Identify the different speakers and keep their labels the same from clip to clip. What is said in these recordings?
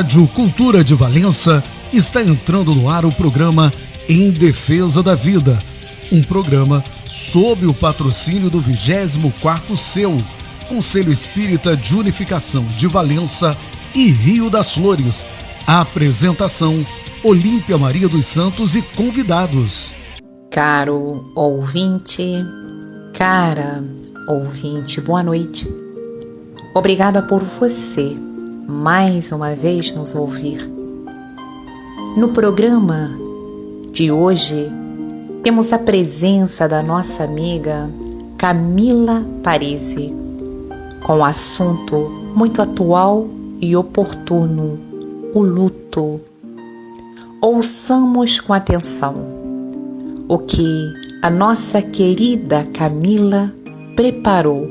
Speaker 1: Rádio Cultura de Valença está entrando no ar o programa Em Defesa da Vida, um programa sob o patrocínio do 24º CEU, Conselho Espírita de Unificação de Valença e Rio das Flores. A apresentação, Olímpia Maria dos Santos e convidados.
Speaker 2: Caro ouvinte, cara ouvinte, boa noite. Obrigada por você mais uma vez nos ouvir. No programa de hoje, temos a presença da nossa amiga Camila Parisi, com um assunto muito atual e oportuno, o luto. Ouçamos com atenção o que a nossa querida Camila preparou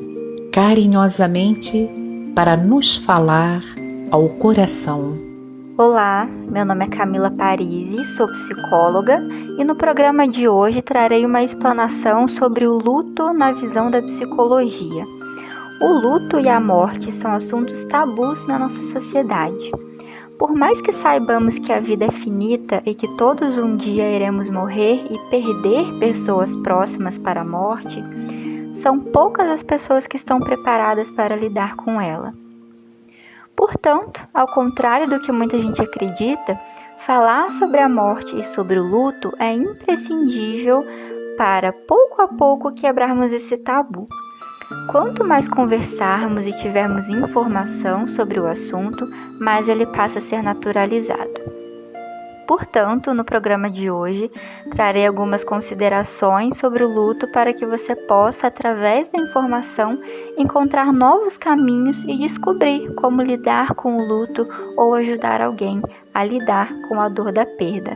Speaker 2: carinhosamente para nos falar ao coração.
Speaker 3: Olá, meu nome é Camila Parisi, sou psicóloga e no programa de hoje trarei uma explanação sobre o luto na visão da psicologia. O luto e a morte são assuntos tabus na nossa sociedade. Por mais que saibamos que a vida é finita e que todos um dia iremos morrer e perder pessoas próximas para a morte, são poucas as pessoas que estão preparadas para lidar com ela. Portanto, ao contrário do que muita gente acredita, falar sobre a morte e sobre o luto é imprescindível para, pouco a pouco, quebrarmos esse tabu. Quanto mais conversarmos e tivermos informação sobre o assunto, mais ele passa a ser naturalizado. Portanto, no programa de hoje, trarei algumas considerações sobre o luto para que você possa, através da informação, encontrar novos caminhos e descobrir como lidar com o luto ou ajudar alguém a lidar com a dor da perda.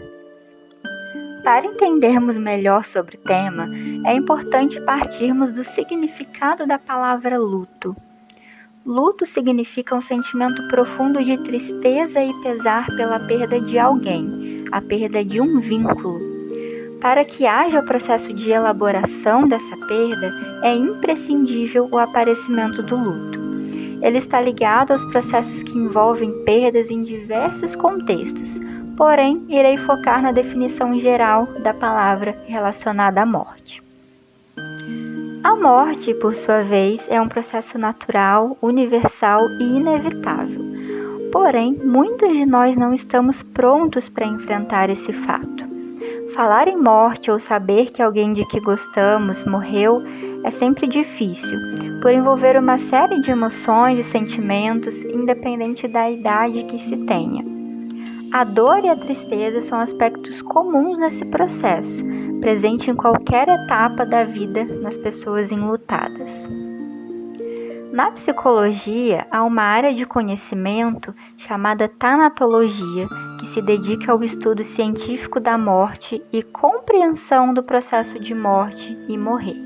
Speaker 3: Para entendermos melhor sobre o tema, é importante partirmos do significado da palavra luto. Luto significa um sentimento profundo de tristeza e pesar pela perda de alguém, a perda de um vínculo. Para que haja o processo de elaboração dessa perda, é imprescindível o aparecimento do luto. Ele está ligado aos processos que envolvem perdas em diversos contextos, porém, irei focar na definição geral da palavra relacionada à morte. A morte, por sua vez, é um processo natural, universal e inevitável. Porém, muitos de nós não estamos prontos para enfrentar esse fato. Falar em morte ou saber que alguém de que gostamos morreu é sempre difícil, por envolver uma série de emoções e sentimentos, independente da idade que se tenha. A dor e a tristeza são aspectos comuns nesse processo, presente em qualquer etapa da vida nas pessoas enlutadas. Na psicologia, há uma área de conhecimento chamada tanatologia, que se dedica ao estudo científico da morte e compreensão do processo de morte e morrer.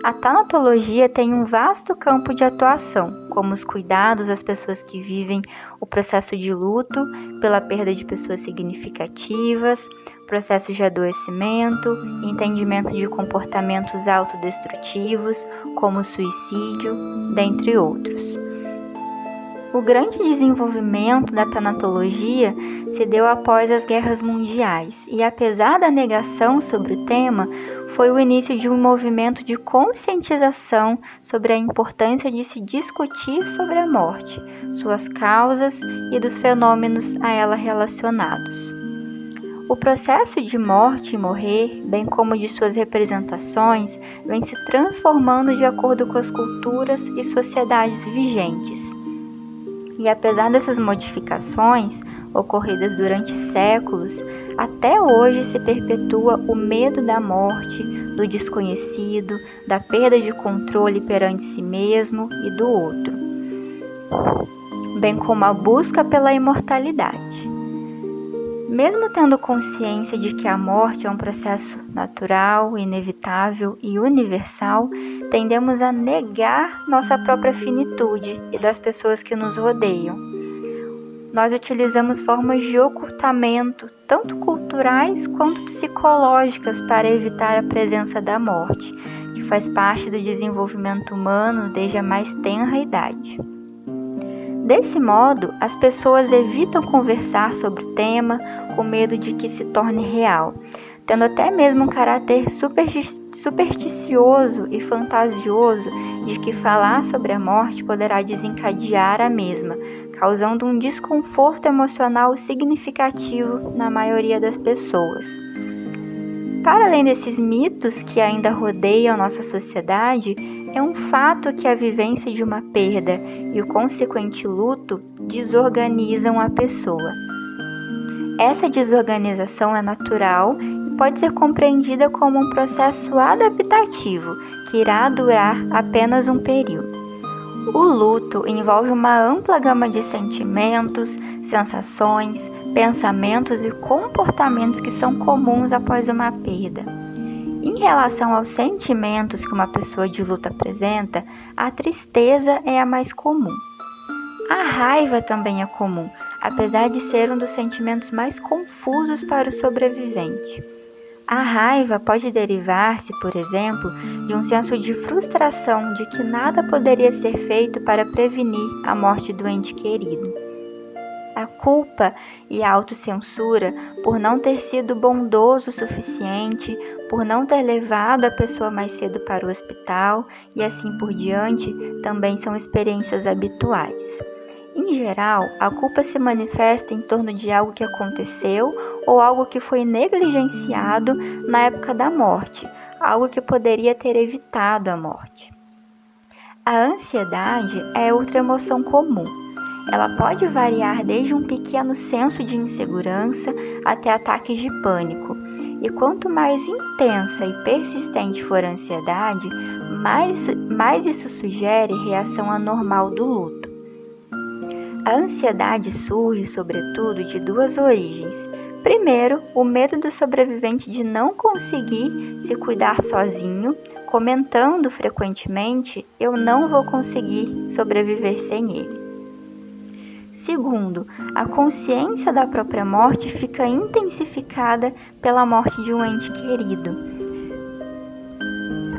Speaker 3: A tanatologia tem um vasto campo de atuação, como os cuidados às pessoas que vivem o processo de luto pela perda de pessoas significativas, processos de adoecimento, entendimento de comportamentos autodestrutivos, como o suicídio, dentre outros. O grande desenvolvimento da tanatologia se deu após as guerras mundiais e, apesar da negação sobre o tema, foi o início de um movimento de conscientização sobre a importância de se discutir sobre a morte, suas causas e dos fenômenos a ela relacionados. O processo de morte e morrer, bem como de suas representações, vem se transformando de acordo com as culturas e sociedades vigentes. E apesar dessas modificações, ocorridas durante séculos, até hoje se perpetua o medo da morte, do desconhecido, da perda de controle perante si mesmo e do outro, bem como a busca pela imortalidade. Mesmo tendo consciência de que a morte é um processo natural, inevitável e universal, tendemos a negar nossa própria finitude e das pessoas que nos rodeiam. Nós utilizamos formas de ocultamento, tanto culturais quanto psicológicas, para evitar a presença da morte, que faz parte do desenvolvimento humano desde a mais tenra idade. Desse modo, as pessoas evitam conversar sobre o tema com medo de que se torne real, tendo até mesmo um caráter supersticioso e fantasioso de que falar sobre a morte poderá desencadear a mesma, causando um desconforto emocional significativo na maioria das pessoas. Para além desses mitos que ainda rodeiam nossa sociedade, é um fato que a vivência de uma perda e o consequente luto desorganizam a pessoa. Essa desorganização é natural e pode ser compreendida como um processo adaptativo que irá durar apenas um período. O luto envolve uma ampla gama de sentimentos, sensações, pensamentos e comportamentos que são comuns após uma perda. Em relação aos sentimentos que uma pessoa de luto apresenta, a tristeza é a mais comum. A raiva também é comum, apesar de ser um dos sentimentos mais confusos para o sobrevivente. A raiva pode derivar-se, por exemplo, de um senso de frustração de que nada poderia ser feito para prevenir a morte do ente querido. A culpa e a autocensura por não ter sido bondoso o suficiente, por não ter levado a pessoa mais cedo para o hospital e assim por diante, também são experiências habituais. Em geral, a culpa se manifesta em torno de algo que aconteceu ou algo que foi negligenciado na época da morte, algo que poderia ter evitado a morte. A ansiedade é outra emoção comum. Ela pode variar desde um pequeno senso de insegurança até ataques de pânico. E quanto mais intensa e persistente for a ansiedade, mais isso sugere reação anormal do luto. A ansiedade surge, sobretudo, de duas origens. Primeiro, o medo do sobrevivente de não conseguir se cuidar sozinho, comentando frequentemente: "eu não vou conseguir sobreviver sem ele". Segundo, a consciência da própria morte fica intensificada pela morte de um ente querido.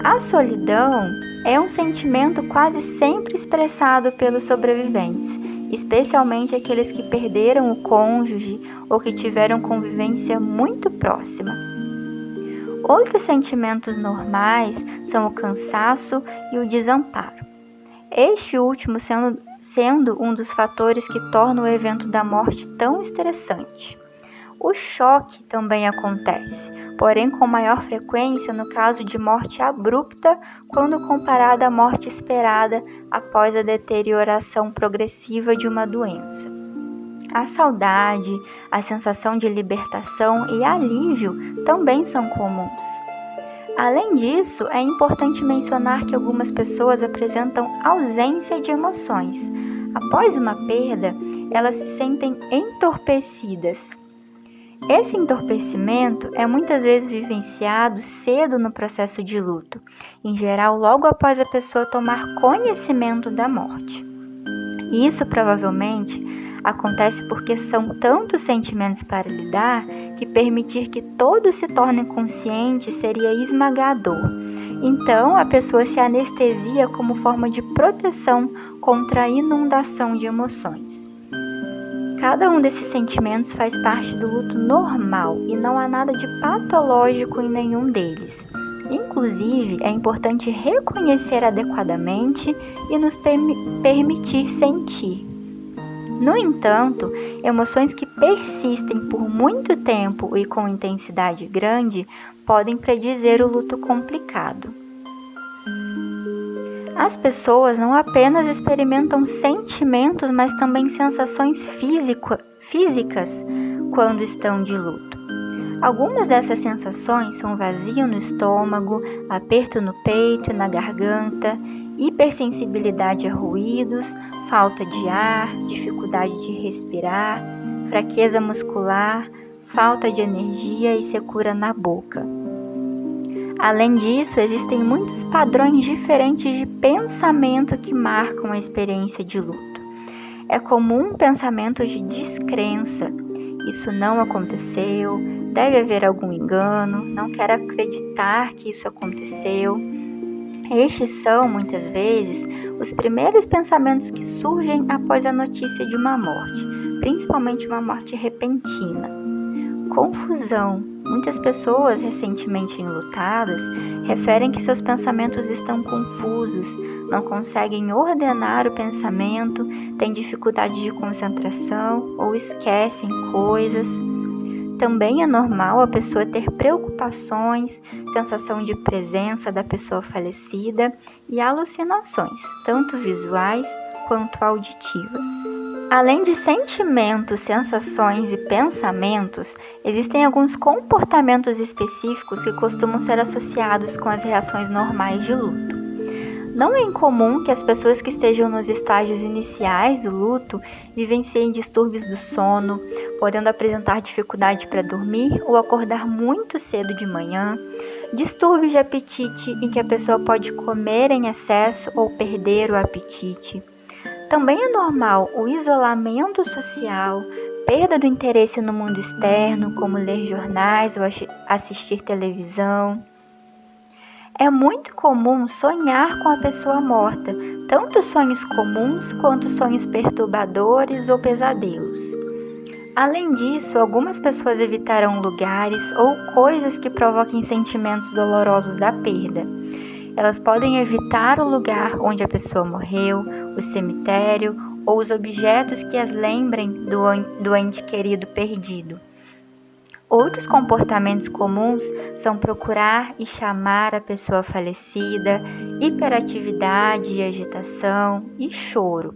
Speaker 3: A solidão é um sentimento quase sempre expressado pelos sobreviventes, especialmente aqueles que perderam o cônjuge ou que tiveram convivência muito próxima. Outros sentimentos normais são o cansaço e o desamparo. Este último sendo um dos fatores que torna o evento da morte tão estressante. O choque também acontece, porém com maior frequência no caso de morte abrupta, quando comparada à morte esperada após a deterioração progressiva de uma doença. A saudade, a sensação de libertação e alívio também são comuns. Além disso, é importante mencionar que algumas pessoas apresentam ausência de emoções. Após uma perda, elas se sentem entorpecidas. Esse entorpecimento é muitas vezes vivenciado cedo no processo de luto, em geral logo após a pessoa tomar conhecimento da morte. Isso provavelmente acontece porque são tantos sentimentos para lidar que permitir que todos se tornem conscientes seria esmagador. Então, a pessoa se anestesia como forma de proteção contra a inundação de emoções. Cada um desses sentimentos faz parte do luto normal e não há nada de patológico em nenhum deles. Inclusive, é importante reconhecer adequadamente e nos permitir sentir. No entanto, emoções que persistem por muito tempo e com intensidade grande podem predizer o luto complicado. As pessoas não apenas experimentam sentimentos, mas também sensações físicas quando estão de luto. Algumas dessas sensações são vazio no estômago, aperto no peito e na garganta, hipersensibilidade a ruídos, falta de ar, dificuldade de respirar, fraqueza muscular, falta de energia e secura na boca. Além disso, existem muitos padrões diferentes de pensamento que marcam a experiência de luto. É comum pensamento de descrença. Isso não aconteceu, deve haver algum engano, não quero acreditar que isso aconteceu. Estes são, muitas vezes, os primeiros pensamentos que surgem após a notícia de uma morte, principalmente uma morte repentina. Confusão. Muitas pessoas recentemente enlutadas referem que seus pensamentos estão confusos, não conseguem ordenar o pensamento, têm dificuldade de concentração ou esquecem coisas. Também é normal a pessoa ter preocupações, sensação de presença da pessoa falecida e alucinações, tanto visuais quanto auditivas. Além de sentimentos, sensações e pensamentos, existem alguns comportamentos específicos que costumam ser associados com as reações normais de luto. Não é incomum que as pessoas que estejam nos estágios iniciais do luto vivenciem distúrbios do sono, podendo apresentar dificuldade para dormir ou acordar muito cedo de manhã, distúrbios de apetite em que a pessoa pode comer em excesso ou perder o apetite. Também é normal o isolamento social, perda do interesse no mundo externo, como ler jornais ou assistir televisão. É muito comum sonhar com a pessoa morta, tanto sonhos comuns quanto sonhos perturbadores ou pesadelos. Além disso, algumas pessoas evitarão lugares ou coisas que provoquem sentimentos dolorosos da perda. Elas podem evitar o lugar onde a pessoa morreu, o cemitério ou os objetos que as lembrem do ente querido perdido. Outros comportamentos comuns são procurar e chamar a pessoa falecida, hiperatividade e agitação e choro.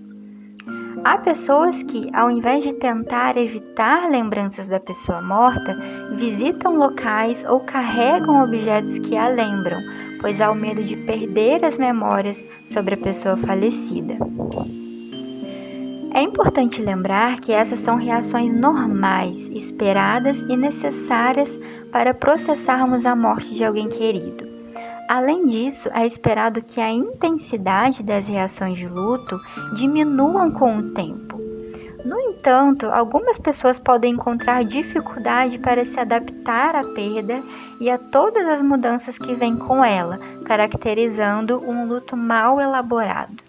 Speaker 3: Há pessoas que, ao invés de tentar evitar lembranças da pessoa morta, visitam locais ou carregam objetos que a lembram, pois há o medo de perder as memórias sobre a pessoa falecida. É importante lembrar que essas são reações normais, esperadas e necessárias para processarmos a morte de alguém querido. Além disso, é esperado que a intensidade das reações de luto diminuam com o tempo. No entanto, algumas pessoas podem encontrar dificuldade para se adaptar à perda e a todas as mudanças que vêm com ela, caracterizando um luto mal elaborado.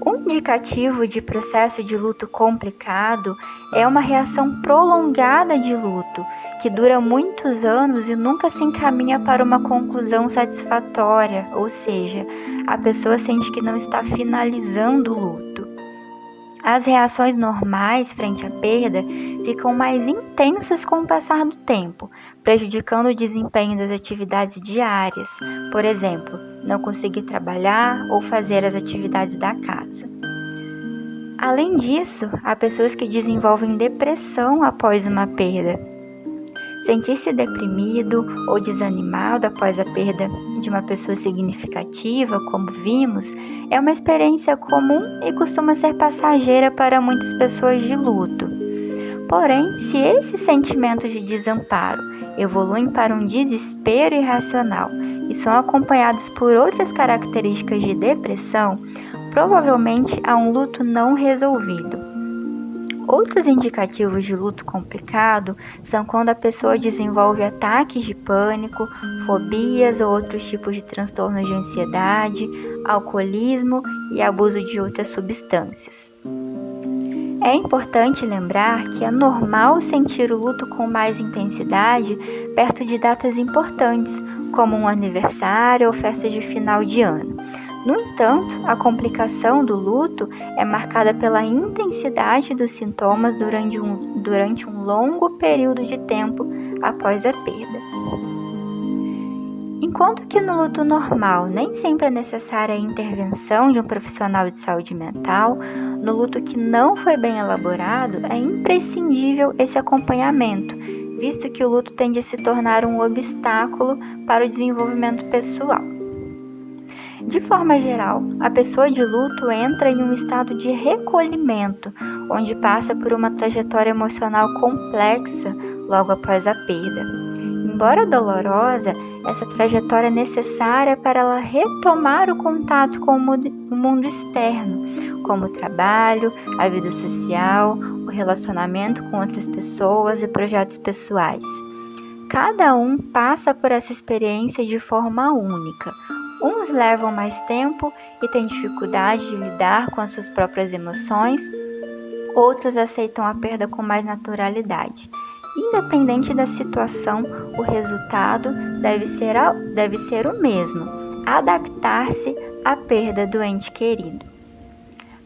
Speaker 3: Um indicativo de processo de luto complicado é uma reação prolongada de luto, que dura muitos anos e nunca se encaminha para uma conclusão satisfatória, ou seja, a pessoa sente que não está finalizando o luto. As reações normais frente à perda ficam mais intensas com o passar do tempo, prejudicando o desempenho das atividades diárias, por exemplo, não conseguir trabalhar ou fazer as atividades da casa. Além disso, há pessoas que desenvolvem depressão após uma perda. Sentir-se deprimido ou desanimado após a perda de uma pessoa significativa, como vimos, é uma experiência comum e costuma ser passageira para muitas pessoas de luto. Porém, se esses sentimentos de desamparo evoluem para um desespero irracional e são acompanhados por outras características de depressão, provavelmente há um luto não resolvido. Outros indicativos de luto complicado são quando a pessoa desenvolve ataques de pânico, fobias ou outros tipos de transtornos de ansiedade, alcoolismo e abuso de outras substâncias. É importante lembrar que é normal sentir o luto com mais intensidade perto de datas importantes, como um aniversário ou festas de final de ano. No entanto, a complicação do luto é marcada pela intensidade dos sintomas durante um longo período de tempo após a perda. Enquanto que no luto normal nem sempre é necessária a intervenção de um profissional de saúde mental, no luto que não foi bem elaborado é imprescindível esse acompanhamento, visto que o luto tende a se tornar um obstáculo para o desenvolvimento pessoal. De forma geral, a pessoa de luto entra em um estado de recolhimento, onde passa por uma trajetória emocional complexa logo após a perda. Embora dolorosa, essa trajetória é necessária para ela retomar o contato com o mundo externo, como o trabalho, a vida social, o relacionamento com outras pessoas e projetos pessoais. Cada um passa por essa experiência de forma única. Uns levam mais tempo e têm dificuldade de lidar com as suas próprias emoções, outros aceitam a perda com mais naturalidade. Independente da situação, o resultado deve ser o mesmo: adaptar-se à perda do ente querido.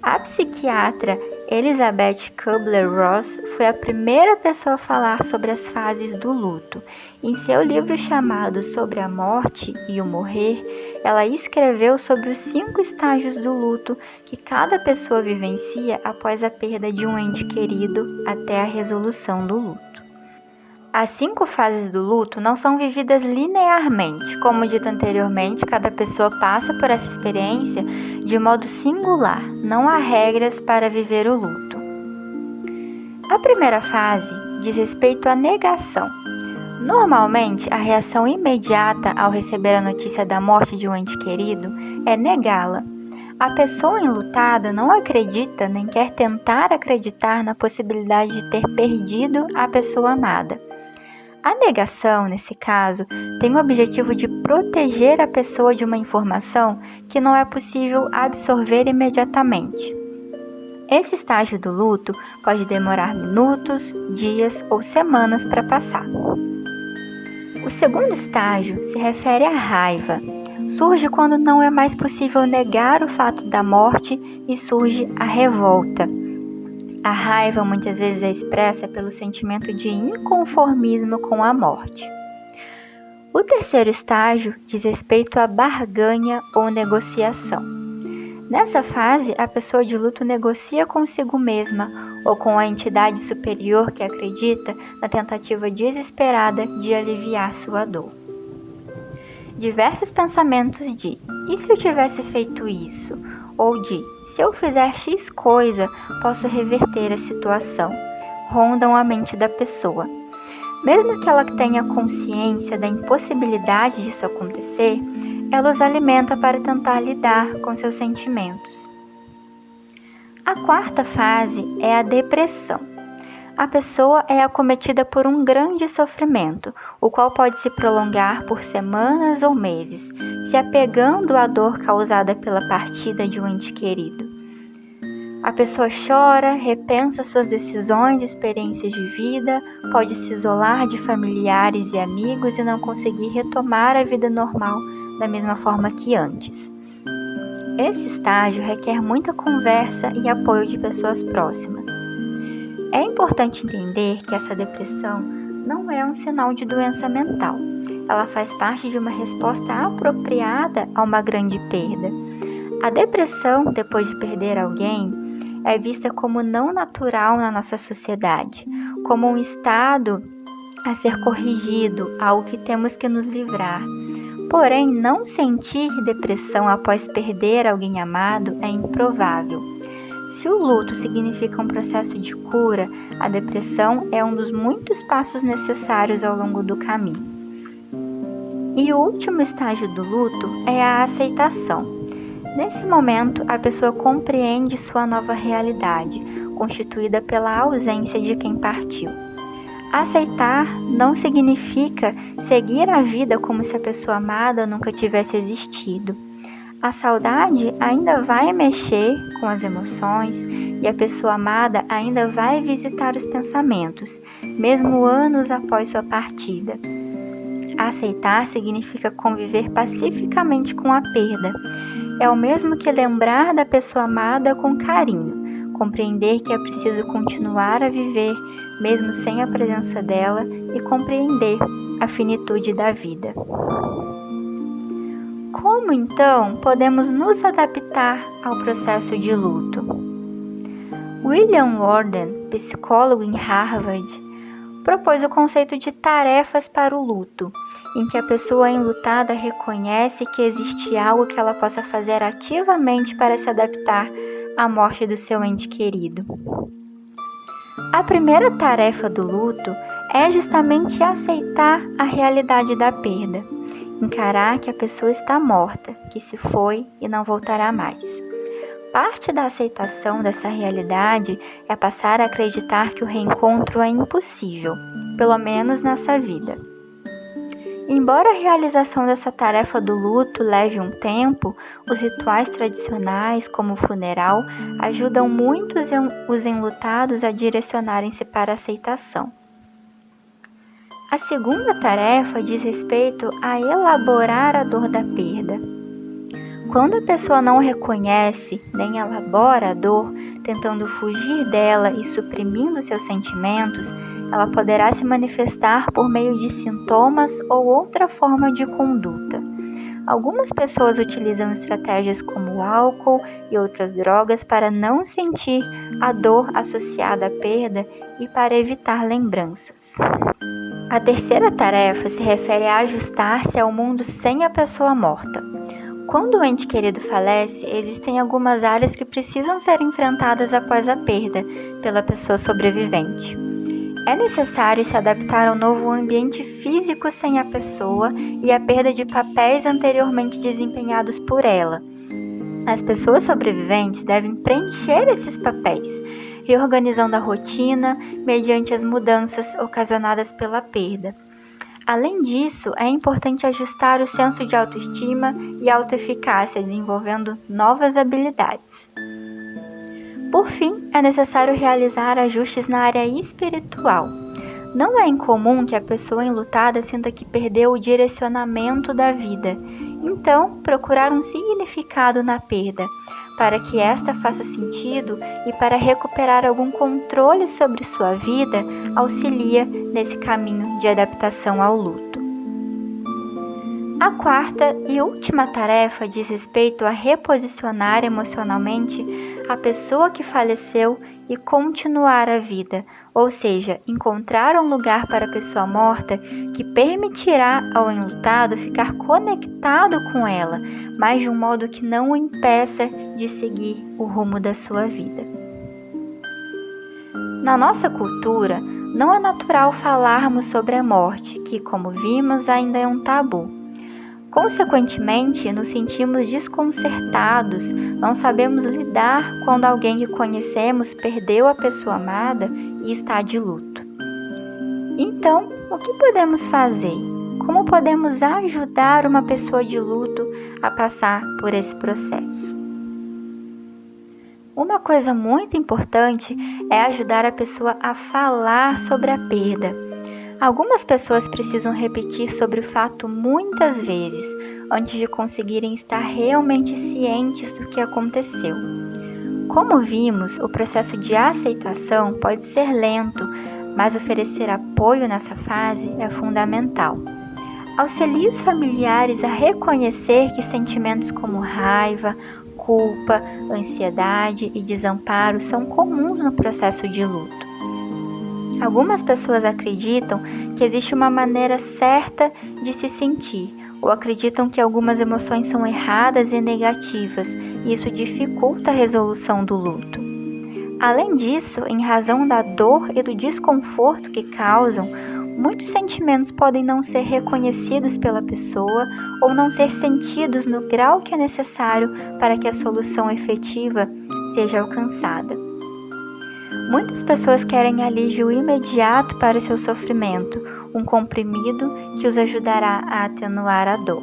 Speaker 3: A psiquiatra Elizabeth Kubler-Ross foi a primeira pessoa a falar sobre as fases do luto. Em seu livro chamado Sobre a Morte e o Morrer, ela escreveu sobre os 5 estágios do luto que cada pessoa vivencia após a perda de um ente querido até a resolução do luto. As 5 fases do luto não são vividas linearmente. Como dito anteriormente, cada pessoa passa por essa experiência de modo singular. Não há regras para viver o luto. A primeira fase diz respeito à negação. Normalmente, a reação imediata ao receber a notícia da morte de um ente querido é negá-la. A pessoa enlutada não acredita nem quer tentar acreditar na possibilidade de ter perdido a pessoa amada. A negação, nesse caso, tem o objetivo de proteger a pessoa de uma informação que não é possível absorver imediatamente. Esse estágio do luto pode demorar minutos, dias ou semanas para passar. O segundo estágio se refere à raiva. Surge quando não é mais possível negar o fato da morte e surge a revolta. A raiva muitas vezes é expressa pelo sentimento de inconformismo com a morte. O terceiro estágio diz respeito à barganha ou negociação. Nessa fase, a pessoa de luto negocia consigo mesma ou com a entidade superior que acredita na tentativa desesperada de aliviar sua dor. Diversos pensamentos de "e se eu tivesse feito isso?" ou de "se eu fizer X coisa, posso reverter a situação", rondam a mente da pessoa. Mesmo que ela tenha consciência da impossibilidade disso acontecer, ela os alimenta para tentar lidar com seus sentimentos. A quarta fase é a depressão. A pessoa é acometida por um grande sofrimento, o qual pode se prolongar por semanas ou meses, se apegando à dor causada pela partida de um ente querido. A pessoa chora, repensa suas decisões e experiências de vida, pode se isolar de familiares e amigos e não conseguir retomar a vida normal da mesma forma que antes. Esse estágio requer muita conversa e apoio de pessoas próximas. É importante entender que essa depressão não é um sinal de doença mental. Ela faz parte de uma resposta apropriada a uma grande perda. A depressão, depois de perder alguém, é vista como não natural na nossa sociedade, como um estado a ser corrigido, algo que temos que nos livrar. Porém, não sentir depressão após perder alguém amado é improvável. Se o luto significa um processo de cura, a depressão é um dos muitos passos necessários ao longo do caminho. E o último estágio do luto é a aceitação. Nesse momento, a pessoa compreende sua nova realidade, constituída pela ausência de quem partiu. Aceitar não significa seguir a vida como se a pessoa amada nunca tivesse existido. A saudade ainda vai mexer com as emoções e a pessoa amada ainda vai visitar os pensamentos, mesmo anos após sua partida. Aceitar significa conviver pacificamente com a perda. É o mesmo que lembrar da pessoa amada com carinho, compreender que é preciso continuar a viver mesmo sem a presença dela e compreender a finitude da vida. Como, então, podemos nos adaptar ao processo de luto? William Worden, psicólogo em Harvard, propôs o conceito de tarefas para o luto, em que a pessoa enlutada reconhece que existe algo que ela possa fazer ativamente para se adaptar à morte do seu ente querido. A primeira tarefa do luto é justamente aceitar a realidade da perda. Encarar que a pessoa está morta, que se foi e não voltará mais. Parte da aceitação dessa realidade é passar a acreditar que o reencontro é impossível, pelo menos nessa vida. Embora a realização dessa tarefa do luto leve um tempo, os rituais tradicionais, como o funeral, ajudam muito os enlutados a direcionarem-se para a aceitação. A segunda tarefa diz respeito a elaborar a dor da perda. Quando a pessoa não reconhece nem elabora a dor, tentando fugir dela e suprimindo seus sentimentos, ela poderá se manifestar por meio de sintomas ou outra forma de conduta. Algumas pessoas utilizam estratégias como o álcool e outras drogas para não sentir a dor associada à perda e para evitar lembranças. A terceira tarefa se refere a ajustar-se ao mundo sem a pessoa morta. Quando o ente querido falece, existem algumas áreas que precisam ser enfrentadas após a perda pela pessoa sobrevivente. É necessário se adaptar ao novo ambiente físico sem a pessoa e a perda de papéis anteriormente desempenhados por ela. As pessoas sobreviventes devem preencher esses papéis, reorganizando a rotina mediante as mudanças ocasionadas pela perda. Além disso, é importante ajustar o senso de autoestima e autoeficácia, desenvolvendo novas habilidades. Por fim, é necessário realizar ajustes na área espiritual. Não é incomum que a pessoa enlutada sinta que perdeu o direcionamento da vida. Então, procurar um significado na perda, para que esta faça sentido e para recuperar algum controle sobre sua vida, auxilia nesse caminho de adaptação ao luto. A quarta e última tarefa diz respeito a reposicionar emocionalmente a pessoa que faleceu e continuar a vida, ou seja, encontrar um lugar para a pessoa morta que permitirá ao enlutado ficar conectado com ela, mas de um modo que não o impeça de seguir o rumo da sua vida. Na nossa cultura, não é natural falarmos sobre a morte, que, como vimos, ainda é um tabu. Consequentemente, nos sentimos desconcertados, não sabemos lidar quando alguém que conhecemos perdeu a pessoa amada e está de luto. Então, o que podemos fazer? Como podemos ajudar uma pessoa de luto a passar por esse processo? Uma coisa muito importante é ajudar a pessoa a falar sobre a perda. Algumas pessoas precisam repetir sobre o fato muitas vezes, antes de conseguirem estar realmente cientes do que aconteceu. Como vimos, o processo de aceitação pode ser lento, mas oferecer apoio nessa fase é fundamental. Auxilie os familiares a reconhecer que sentimentos como raiva, culpa, ansiedade e desamparo são comuns no processo de luto. Algumas pessoas acreditam que existe uma maneira certa de se sentir, ou acreditam que algumas emoções são erradas e negativas, e isso dificulta a resolução do luto. Além disso, em razão da dor e do desconforto que causam, muitos sentimentos podem não ser reconhecidos pela pessoa ou não ser sentidos no grau que é necessário para que a solução efetiva seja alcançada. Muitas pessoas querem alívio imediato para seu sofrimento, um comprimido que os ajudará a atenuar a dor.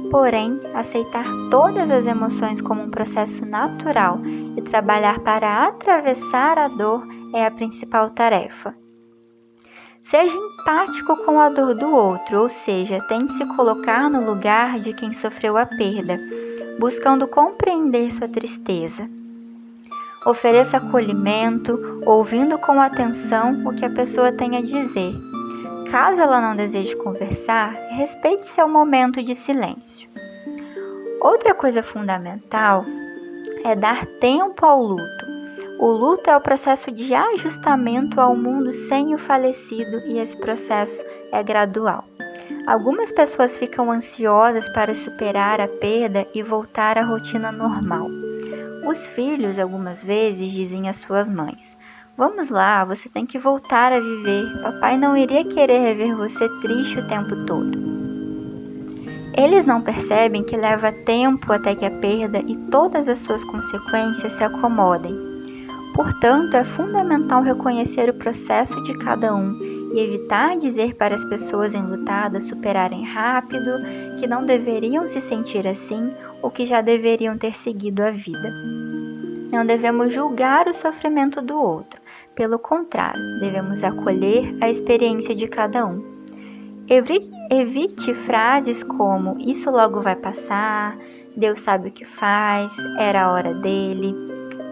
Speaker 3: Porém, aceitar todas as emoções como um processo natural e trabalhar para atravessar a dor é a principal tarefa. Seja empático com a dor do outro, ou seja, tente se colocar no lugar de quem sofreu a perda, buscando compreender sua tristeza. Ofereça acolhimento, ouvindo com atenção o que a pessoa tem a dizer. Caso ela não deseje conversar, respeite seu momento de silêncio. Outra coisa fundamental é dar tempo ao luto. O luto é o processo de ajustamento ao mundo sem o falecido e esse processo é gradual. Algumas pessoas ficam ansiosas para superar a perda e voltar à rotina normal. Os filhos, algumas vezes, dizem às suas mães: "Vamos lá, você tem que voltar a viver. Papai não iria querer rever você triste o tempo todo." Eles não percebem que leva tempo até que a perda e todas as suas consequências se acomodem. Portanto, é fundamental reconhecer o processo de cada um e evitar dizer para as pessoas enlutadas superarem rápido que não deveriam se sentir assim ou que já deveriam ter seguido a vida. Não devemos julgar o sofrimento do outro, pelo contrário, devemos acolher a experiência de cada um. Evite frases como "isso logo vai passar", "Deus sabe o que faz", "era a hora dele".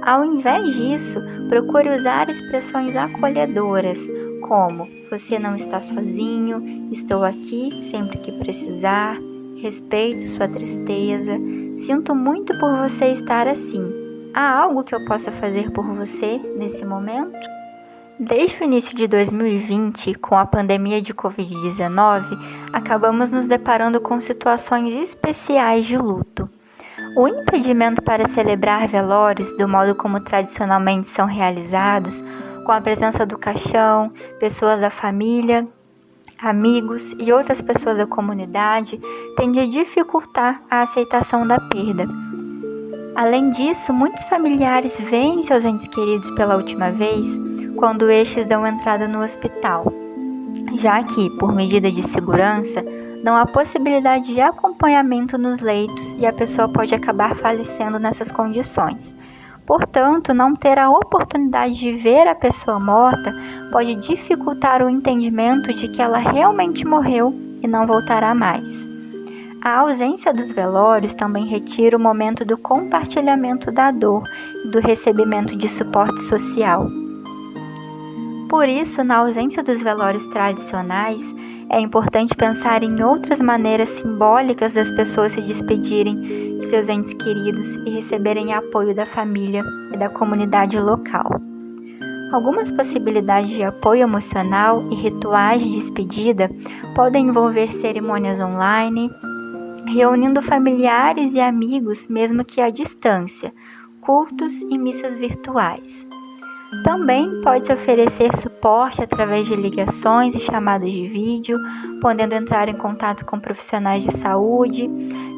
Speaker 3: Ao invés disso, procure usar expressões acolhedoras, como "você não está sozinho", "estou aqui sempre que precisar", "respeito sua tristeza", "sinto muito por você estar assim", "há algo que eu possa fazer por você nesse momento?". Desde o início de 2020, com a pandemia de Covid-19, acabamos nos deparando com situações especiais de luto. O impedimento para celebrar velórios do modo como tradicionalmente são realizados, com a presença do caixão, pessoas da família, amigos e outras pessoas da comunidade, tende a dificultar a aceitação da perda. Além disso, muitos familiares veem seus entes queridos pela última vez quando estes dão entrada no hospital, já que, por medida de segurança, não há possibilidade de acompanhamento nos leitos e a pessoa pode acabar falecendo nessas condições. Portanto, não ter a oportunidade de ver a pessoa morta pode dificultar o entendimento de que ela realmente morreu e não voltará mais. A ausência dos velórios também retira o momento do compartilhamento da dor e do recebimento de suporte social. Por isso, na ausência dos velórios tradicionais, é importante pensar em outras maneiras simbólicas das pessoas se despedirem de seus entes queridos e receberem apoio da família e da comunidade local. Algumas possibilidades de apoio emocional e rituais de despedida podem envolver cerimônias online, reunindo familiares e amigos mesmo que à distância, cultos e missas virtuais. Também pode-se oferecer suporte através de ligações e chamadas de vídeo, podendo entrar em contato com profissionais de saúde,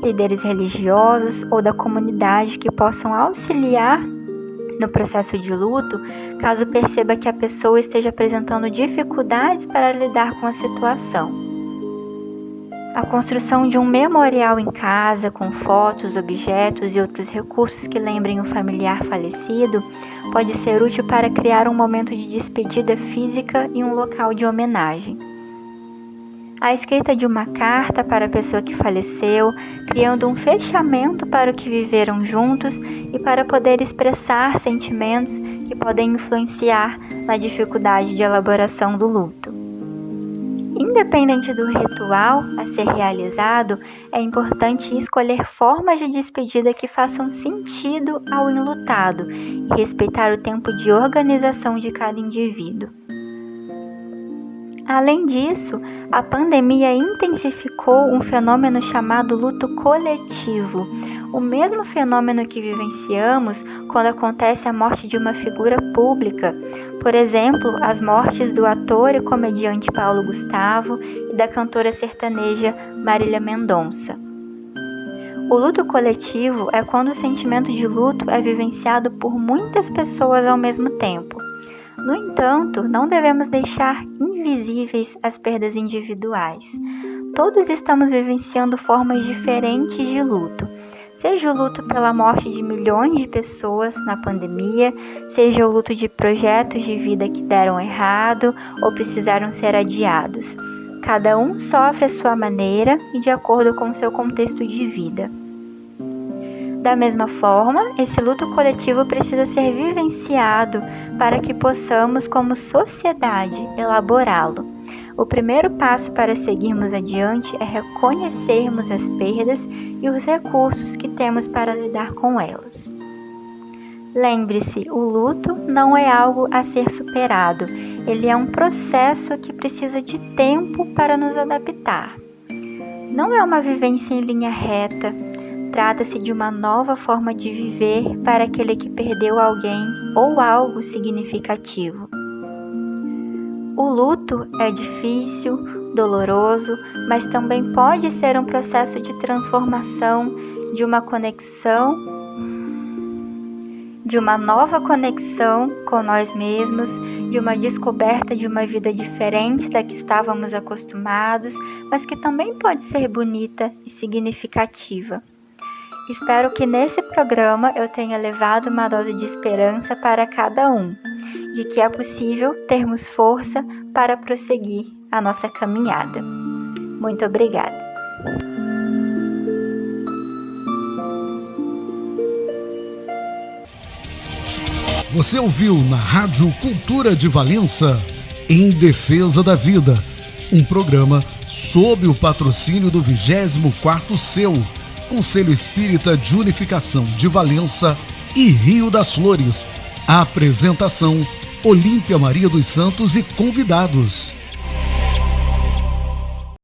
Speaker 3: líderes religiosos ou da comunidade que possam auxiliar no processo de luto, caso perceba que a pessoa esteja apresentando dificuldades para lidar com a situação. A construção de um memorial em casa, com fotos, objetos e outros recursos que lembrem o familiar falecido, pode ser útil para criar um momento de despedida física e um local de homenagem. A escrita de uma carta para a pessoa que faleceu, criando um fechamento para o que viveram juntos e para poder expressar sentimentos que podem influenciar na dificuldade de elaboração do luto. Independente do ritual a ser realizado, é importante escolher formas de despedida que façam sentido ao enlutado e respeitar o tempo de organização de cada indivíduo. Além disso, a pandemia intensificou um fenômeno chamado luto coletivo, o mesmo fenômeno que vivenciamos quando acontece a morte de uma figura pública, por exemplo, as mortes do ator e comediante Paulo Gustavo e da cantora sertaneja Marília Mendonça. O luto coletivo é quando o sentimento de luto é vivenciado por muitas pessoas ao mesmo tempo. No entanto, não devemos deixar invisíveis as perdas individuais. Todos estamos vivenciando formas diferentes de luto. Seja o luto pela morte de milhões de pessoas na pandemia, seja o luto de projetos de vida que deram errado ou precisaram ser adiados. Cada um sofre à sua maneira e de acordo com seu contexto de vida. Da mesma forma, esse luto coletivo precisa ser vivenciado para que possamos, como sociedade, elaborá-lo. O primeiro passo para seguirmos adiante é reconhecermos as perdas e os recursos que temos para lidar com elas. Lembre-se, o luto não é algo a ser superado, ele é um processo que precisa de tempo para nos adaptar. Não é uma vivência em linha reta, trata-se de uma nova forma de viver para aquele que perdeu alguém ou algo significativo. O luto é difícil, doloroso, mas também pode ser um processo de transformação, de uma conexão de uma nova conexão com nós mesmos, de uma descoberta de uma vida diferente da que estávamos acostumados, mas que também pode ser bonita e significativa. Espero que nesse programa eu tenha levado uma dose de esperança para cada um, de que é possível termos força para prosseguir a nossa caminhada. Muito obrigada.
Speaker 1: Você ouviu na Rádio Cultura de Valença, Em Defesa da Vida, um programa sob o patrocínio do 24º CEU, Conselho Espírita de Unificação de Valença e Rio das Flores. A apresentação, Olímpia Maria dos Santos e convidados.